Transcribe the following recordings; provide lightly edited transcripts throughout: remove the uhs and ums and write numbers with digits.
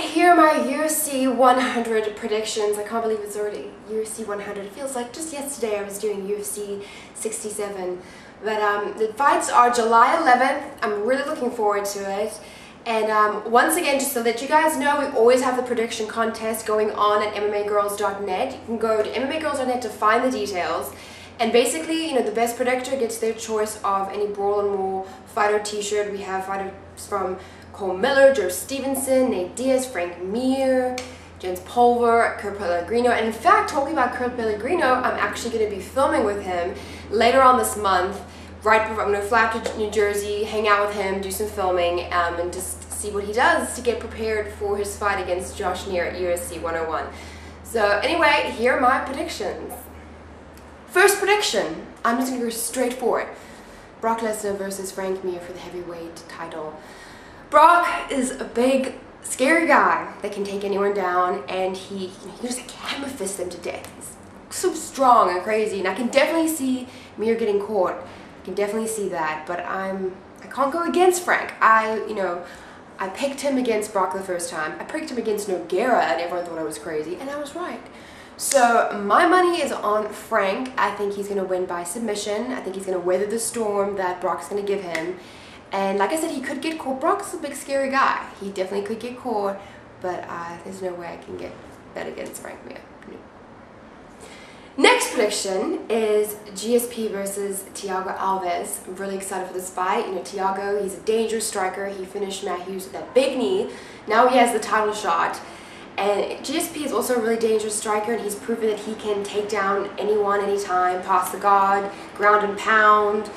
here are my UFC 100 predictions. I can't believe it's already UFC 100. It feels like just yesterday I was doing UFC 67. But the fights are July 11th. I'm really looking forward to it. And once again, just to let you guys know, we always have the prediction contest going on at MMAgirls.net. You can go to MMAgirls.net to find the details. And basically, the best predictor gets their choice of any Brawl and More fighter t-shirt. We have fighters from Cole Miller, Joe Stevenson, Nate Diaz, Frank Mir, Jens Pulver, Kurt Pellegrino. And in fact, talking about Kurt Pellegrino, I'm actually going to be filming with him later on this month. Right before I'm going to fly out to New Jersey, hang out with him, do some filming, and just see what he does to get prepared for his fight against Josh Neer at UFC 101. So anyway, here are my predictions. First prediction, I'm just going to go straight for it. Brock Lesnar versus Frank Mir for the heavyweight title. Brock is a big, scary guy that can take anyone down, and he just like hammer fist them to death. He's so strong and crazy, and I can definitely see Mir getting caught. I can definitely see that, but I can't go against Frank. I picked him against Brock the first time. I picked him against Nogueira, and everyone thought I was crazy, and I was right. So my money is on Frank. I think he's going to win by submission. I think he's going to weather the storm that Brock's going to give him. And like I said, he could get caught. Brock's a big scary guy. He definitely could get caught, but there's no way I can get bet against Frank Mir. No. Next prediction is GSP versus Thiago Alves. I'm really excited for this fight. Thiago, he's a dangerous striker. He finished Matt Hughes with that big knee. Now he has the title shot. And GSP is also a really dangerous striker, and he's proven that he can take down anyone, anytime, pass the guard, ground and pound,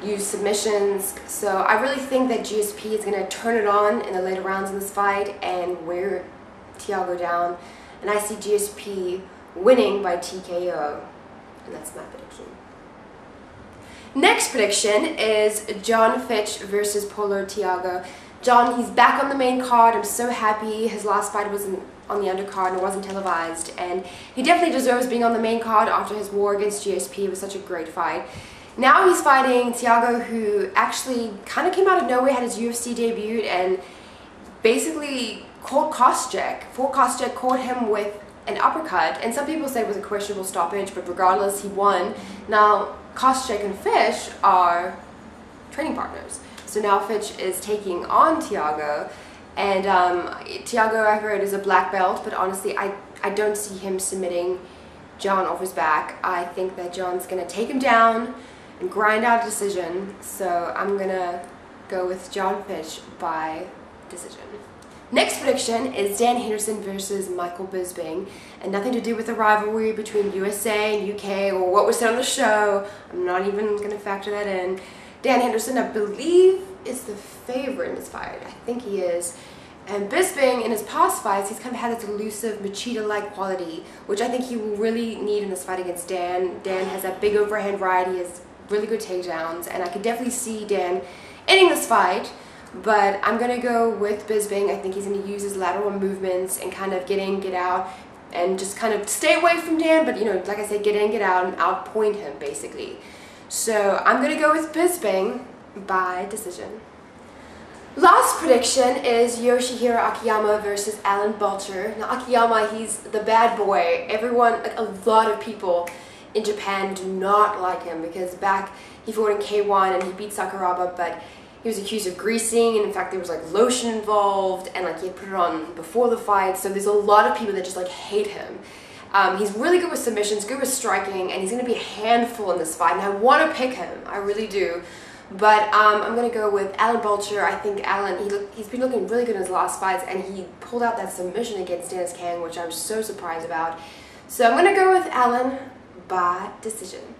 use submissions. So I really think that GSP is going to turn it on in the later rounds in this fight and wear Thiago down. And I see GSP winning by TKO. And that's my prediction. Next prediction is John Fitch versus Paulo Thiago. John, he's back on the main card. I'm so happy. His last fight was on the undercard and it wasn't televised. And he definitely deserves being on the main card after his war against GSP. It was such a great fight. Now he's fighting Thiago, who actually kind of came out of nowhere, had his UFC debut, and basically caught Koscheck. Koscheck caught him with an uppercut, and some people say it was a questionable stoppage, but regardless, he won. Now, Koscheck and Fitch are training partners. So now Fitch is taking on Thiago, and Thiago, I heard, is a black belt, but honestly, I don't see him submitting John off his back. I think that John's going to take him down and grind out a decision, so I'm going to go with John Fitch by decision. Next prediction is Dan Henderson versus Michael Bisping, and nothing to do with the rivalry between USA and UK or what was said on the show. I'm not even going to factor that in. Dan Henderson, I believe, is the favorite in this fight. I think he is. And Bisping, in his past fights, he's kind of had this elusive, Machida-like quality, which I think he will really need in this fight against Dan. Dan has that big overhand right, he has really good takedowns, and I could definitely see Dan ending this fight, but I'm going to go with Bisping. I think he's going to use his lateral movements and kind of get in, get out, and just kind of stay away from Dan, but like I said, get in, get out, and outpoint him, basically. So I'm going to go with Bisping by decision. Last prediction is Yoshiro Akiyama versus Belcher. Now Akiyama, he's the bad boy. Everyone, a lot of people in Japan do not like him because back he fought in K1 and he beat Sakuraba, but he was accused of greasing, and in fact there was lotion involved, and he had put it on before the fight. So there's a lot of people that just hate him. He's really good with submissions, good with striking, and he's going to be a handful in this fight, and I want to pick him, I really do. But I'm going to go with Belcher. I think he's been looking really good in his last fights, and he pulled out that submission against Dennis Kang, which I'm so surprised about. So I'm going to go with by decision.